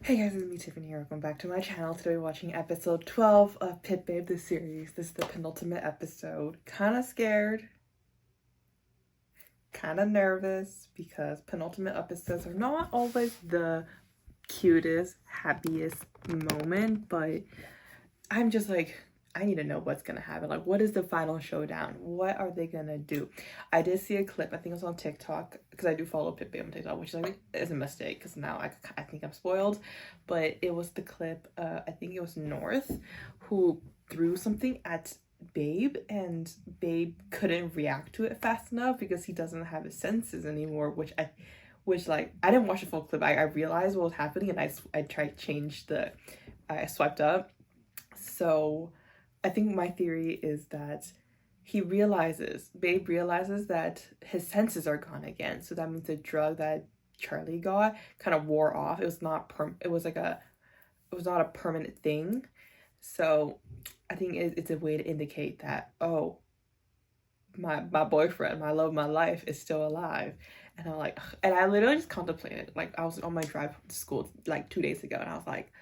Hey guys, it's me Tiffany here. Welcome back to my channel. Today we're watching episode 12 of PeteWay, the series. This is the penultimate episode. Kind of scared, kind of nervous because penultimate episodes are not always the cutest, happiest moment, but I'm just like, I need to know what's gonna happen. Like, what is the final showdown? What are they gonna do? I did see a clip, I think it was on TikTok, because I do follow PeteWay on TikTok, which I think is a mistake, because now I think I'm spoiled. But it was the clip, I think it was North, who threw something at Babe, and Babe couldn't react to it fast enough because he doesn't have his senses anymore, which like, I didn't watch the full clip. I realized what was happening, and I tried to change I swiped up. So I think my theory is that Babe realizes that his senses are gone again. So that means the drug that Charlie got kind of wore off. It was not a permanent thing. So I think it's a way to indicate that, oh, my boyfriend, my love of my life is still alive. And I'm like, and I literally just contemplated, like, I was on my drive to school like 2 days ago, and I was like,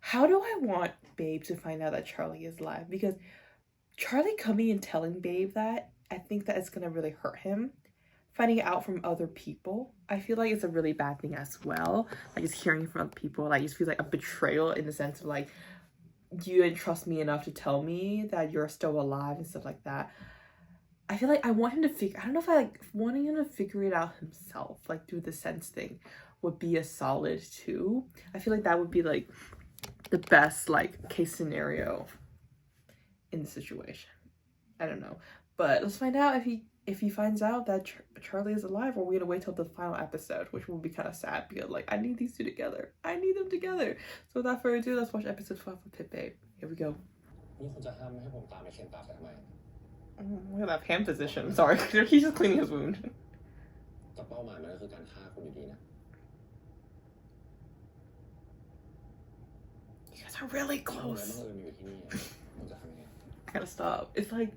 how do I want Babe to find out that Charlie is alive? Because Charlie coming and telling Babe that, I think that it's gonna really hurt him. Finding it out from other people, I feel like it's a really bad thing as well. Like, just hearing from other people, like, it just feels like a betrayal in the sense of like, you didn't trust me enough to tell me that you're still alive and stuff like that. I feel like I want him to I don't know if I like wanting him to figure it out himself, like do the sense thing would be a solid too. I feel like that would be like the best like case scenario in the situation. I don't know, but let's find out if he finds out that Charlie is alive, or we're gonna wait till the final episode, which will be kind of sad because like I need these two together. I need them together. So without further ado, let's watch episode 12 of PeteWay. Here we go. Look at that hand position. Sorry, he's just cleaning his wound. You guys are really close. I gotta stop. It's like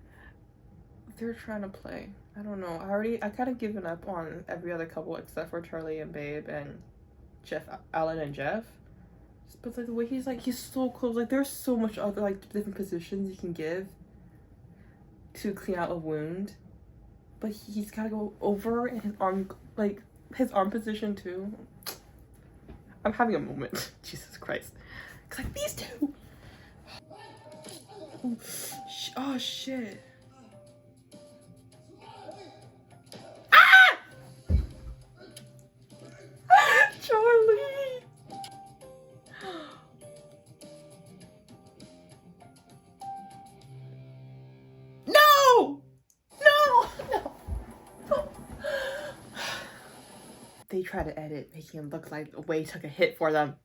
they're trying to play. I don't know. I kind of given up on every other couple except for Charlie and Babe and Alan and Jeff. But like the way he's so close. Like there's so much other like different positions you can give to clean out a wound, but he's gotta go over in his arm position too. I'm having a moment. Jesus Christ. Cause like these two. Oh shit. Ah! Charlie. No! No! No! They try to edit, making him look like Wei took a hit for them.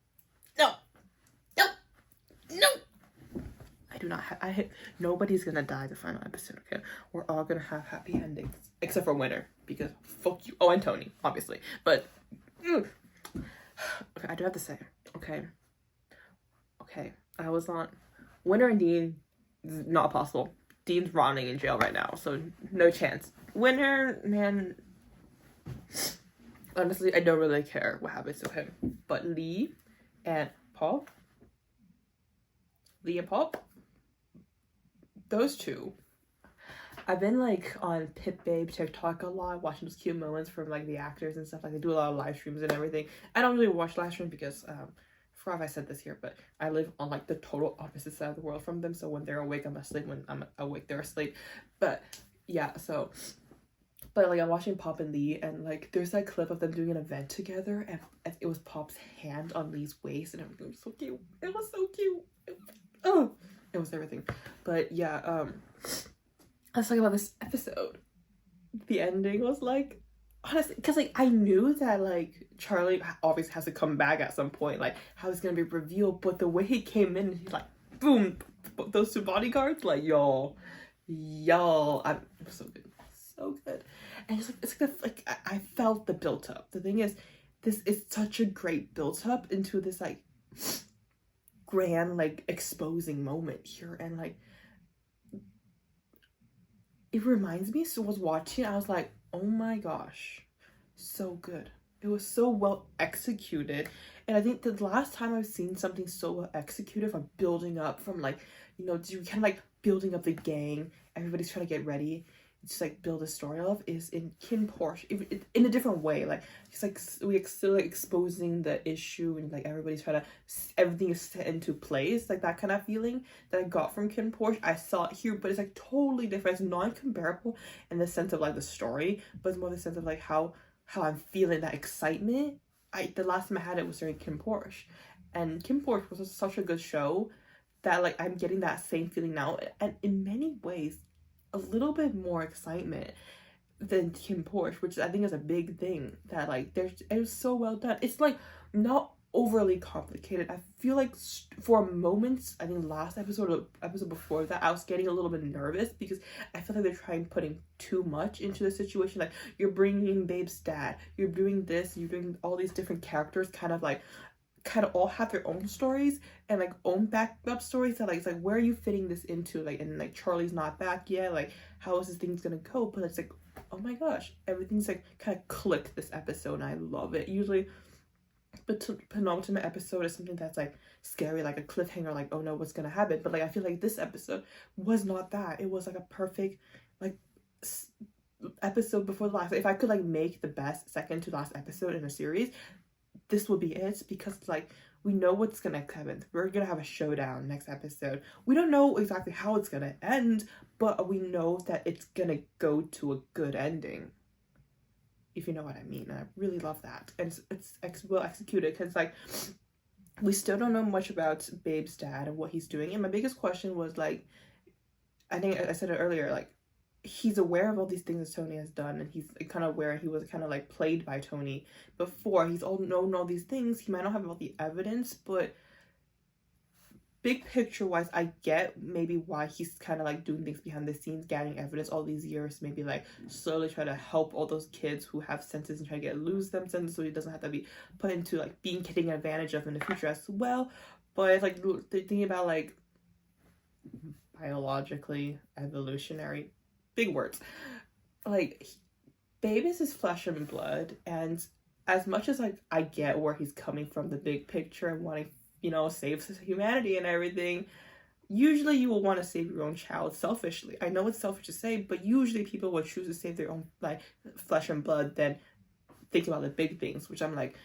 No! No! No! I do not have. Nobody's gonna die the final episode, okay? We're all gonna have happy endings. Except for Winter, because fuck you. Oh, and Tony, obviously. But, okay, I do have to say, okay. Okay, I was on. Winter and Dean, not possible. Dean's rotting in jail right now, so no chance. Winter, man, honestly, I don't really care what happens to him. But Lee and Pop, those two. I've been like on PeteWay TikTok a lot, watching those cute moments from like the actors and stuff. Like they do a lot of live streams and everything. I don't really watch live streams because I forgot if I said this here, but I live on like the total opposite side of the world from them. So when they're awake, I'm asleep. When I'm awake, they're asleep. But yeah, so but like I'm watching Pop and Lee, and like there's that clip of them doing an event together, and it was Pop's hand on Lee's waist, and everything was so cute. It was so cute. It was everything. But yeah, let's talk about this episode. The ending was like, honestly, because like I knew that like Charlie obviously has to come back at some point, like how it's gonna be revealed, but the way he came in, he's like, boom, those two bodyguards, like y'all, it was so good, so good. And it's like I felt the built up. The thing is, this is such a great built up into this like grand like exposing moment here, and like it reminds me. So I was watching, I was like, oh my gosh, so good. It was so well executed. And I think the last time I've seen something so well executed from building up from like, you know, you kind of like building up the gang, everybody's trying to get ready, just like build a story of, is in Kim Porsche, in a different way. Like it's like still like exposing the issue, and like everybody's trying to, everything is set into place, like that kind of feeling that I got from Kim Porsche. I saw it here, but it's like totally different. It's non-comparable in the sense of like the story, but it's more the sense of like how I'm feeling that excitement. The last time I had it was during Kim Porsche, and Kim Porsche was such a good show that like I'm getting that same feeling now, and in many ways a little bit more excitement than Kim Porsche, which I think is a big thing. That like it was so well done. It's like not overly complicated. I feel like for moments, I think last episode before that, I was getting a little bit nervous because I feel like they're putting too much into the situation. Like you're bringing in Babe's dad, you're doing this, you're doing all these different characters, kind of all have their own stories and like own backup stories, that like it's like, where are you fitting this into? Like, and like Charlie's not back yet, like how is this thing's gonna go? But it's like, oh my gosh, everything's like kind of clicked this episode, and I love it. Usually but penultimate episode is something that's like scary, like a cliffhanger, like oh no, what's gonna happen? But like I feel like this episode was not that. It was like a perfect like episode before the last. If I could like make the best second to last episode in a series, this would be it, because like we know what's gonna happen. We're gonna have a showdown next episode. We don't know exactly how it's gonna end, but we know that it's gonna go to a good ending, if you know what I mean. And I really love that, and it's well executed, because like we still don't know much about Babe's dad and what he's doing. And my biggest question was like, I think I said it earlier, like he's aware of all these things that Tony has done, and he's kind of aware he was kind of like played by Tony before. He's all known all these things. He might not have all the evidence, but big picture wise, I get maybe why he's kind of like doing things behind the scenes, gathering evidence all these years, maybe like slowly try to help all those kids who have sentences and try to lose them sentences, so he doesn't have to be put into like being taken advantage of in the future as well. But it's like thinking about like biologically evolutionary, big words, like Babe is his flesh and blood, and as much as like I get where he's coming from, the big picture and wanting, you know, save humanity and everything, usually you will want to save your own child selfishly. I know it's selfish to say, but usually people would choose to save their own like flesh and blood than think about the big things, which I'm like,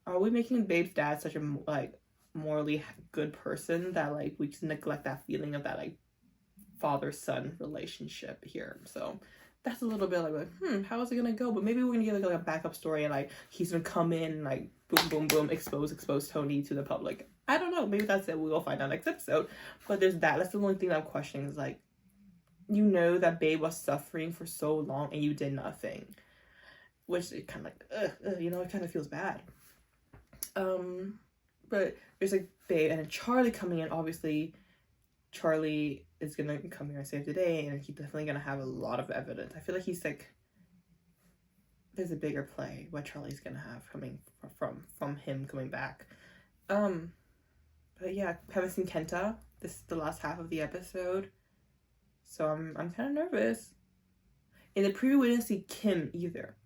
are we making Babe's dad such a like morally good person that like we just neglect that feeling of that like father-son relationship here? So that's a little bit like how is it gonna go? But maybe we're gonna get like a backup story, and like he's gonna come in and like boom boom boom expose Tony to the public. I don't know, maybe that's it. We'll find out next episode. But there's that's the only thing that I'm questioning, is like, you know that Babe was suffering for so long and you did nothing, which it kind of like you know, it kind of feels bad. But there's like Babe and then Charlie coming in. Obviously Charlie is gonna come here and save the day, and he's definitely gonna have a lot of evidence. I feel like he's like, there's a bigger play what Charlie's gonna have coming from him coming back. But yeah, haven't seen Kenta. This is the last half of the episode, so I'm kind of nervous. In the preview, we didn't see Kim either.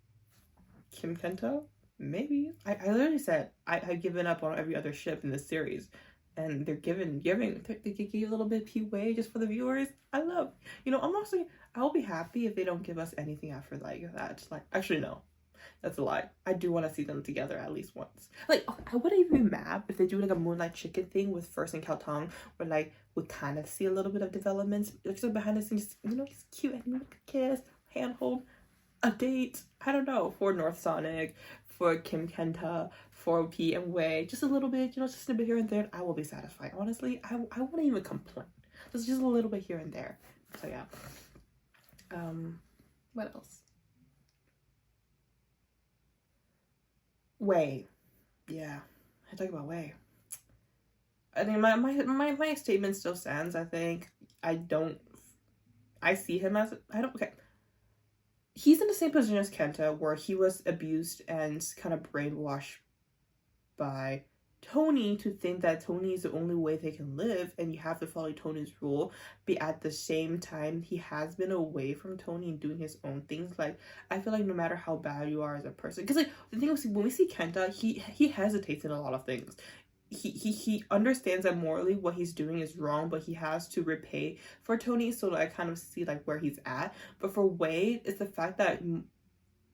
Kim Kenta, maybe. I literally said I've given up on every other ship in this series. And they're giving they give a little bit of PeteWay just for the viewers. I love, you know, honestly, I'll be happy if they don't give us anything after like that. Like, actually no, that's a lie. I do want to see them together at least once. Like, I wouldn't even be mad if they do like a Moonlight Chicken thing with First and Kaltong, where like we kind of see a little bit of developments, just behind the scenes, you know, just cute and like a kiss, handhold, a date. I don't know, for North Sonic, for Kim Kenta, for PeteWay, just a little bit, you know, just a bit here and there. I will be satisfied. Honestly, I wouldn't even complain. Just a little bit here and there. So yeah. What else? Way. Yeah, I talk about Way. I think my statement still stands. I think I see him as okay. He's in the same position as Kenta, where he was abused and kind of brainwashed by Tony to think that Tony is the only way they can live and you have to follow Tony's rule, but at the same time he has been away from Tony and doing his own things. Like, I feel like no matter how bad you are as a person, because like the thing is, when we see Kenta, he hesitates in a lot of things. He understands that morally what he's doing is wrong, but he has to repay for Tony, so I kind of see like where he's at. But for Wade, it's the fact that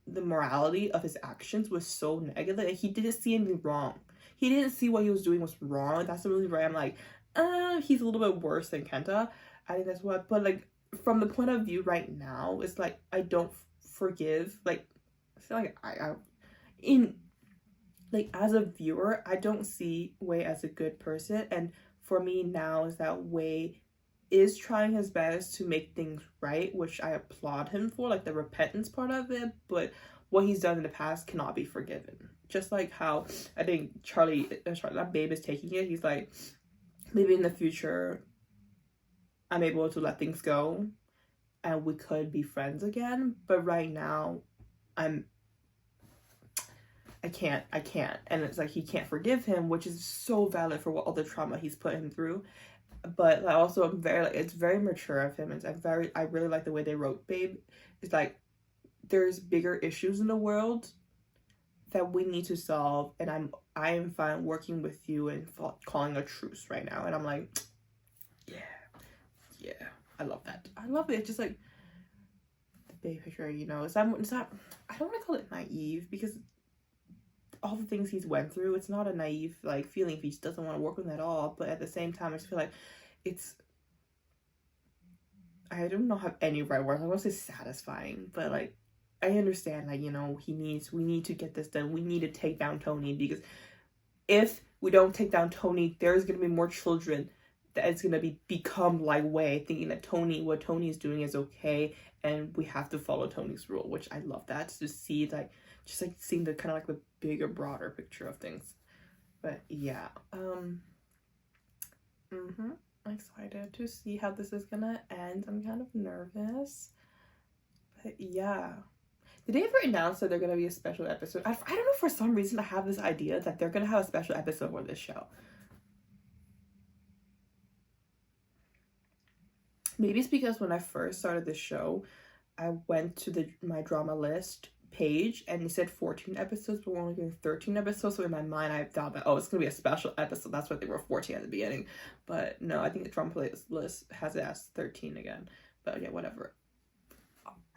the morality of his actions was so negative, and he didn't see anything wrong. He didn't see what he was doing was wrong. That's the really where I'm like, he's a little bit worse than Kenta. I think that's what, but like from the point of view right now, it's like I don't forgive. Like, I feel like I in like as a viewer, I don't see Wei as a good person, and for me now is that Wei is trying his best to make things right, which I applaud him for, like the repentance part of it, but what he's done in the past cannot be forgiven. Just like how I think Charlie, that babe is taking it. He's like, maybe in the future, I'm able to let things go and we could be friends again. But right now, I can't. And it's like he can't forgive him, which is so valid for all the trauma he's put him through. But I also am very, like, it's very mature of him. I really like the way they wrote Babe. It's like, there's bigger issues in the world that we need to solve, and I am fine working with you and calling a truce right now. And I'm like, yeah, I love that. I love it. Just like the big picture, you know. It's not. I don't want to call it naive, because all the things he's went through, it's not a naive like feeling if he just doesn't want to work with him at all. But at the same time, I just feel like it's, I don't know have any right words. I want to say satisfying, but like, I understand, like, you know, we need to get this done. We need to take down Tony, because if we don't take down Tony, there's going to be more children that it's going to become like Wei, thinking that what Tony is doing is okay, and we have to follow Tony's rule, which I love that, to see, like, just like seeing the kind of like the bigger, broader picture of things. But yeah, I'm excited to see how this is going to end. I'm kind of nervous, but yeah. Did they ever announce that they're going to be a special episode? I don't know, for some reason I have this idea that they're going to have a special episode for this show. Maybe it's because when I first started the show, I went to my drama list page and it said 14 episodes, but we're only doing 13 episodes. So in my mind, I thought that, oh, it's going to be a special episode. That's why they were 14 at the beginning. But no, I think the drama list has it as 13 again. But yeah, whatever.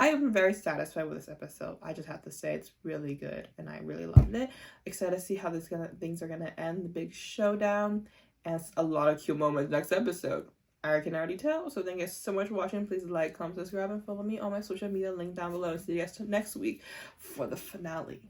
I am very satisfied with this episode. I just have to say it's really good and I really loved it. Excited to see how things are gonna end, the big showdown, and a lot of cute moments next episode. I can already tell. So thank you guys so much for watching. Please like, comment, subscribe, and follow me on my social media link down below. See you guys next week for the finale.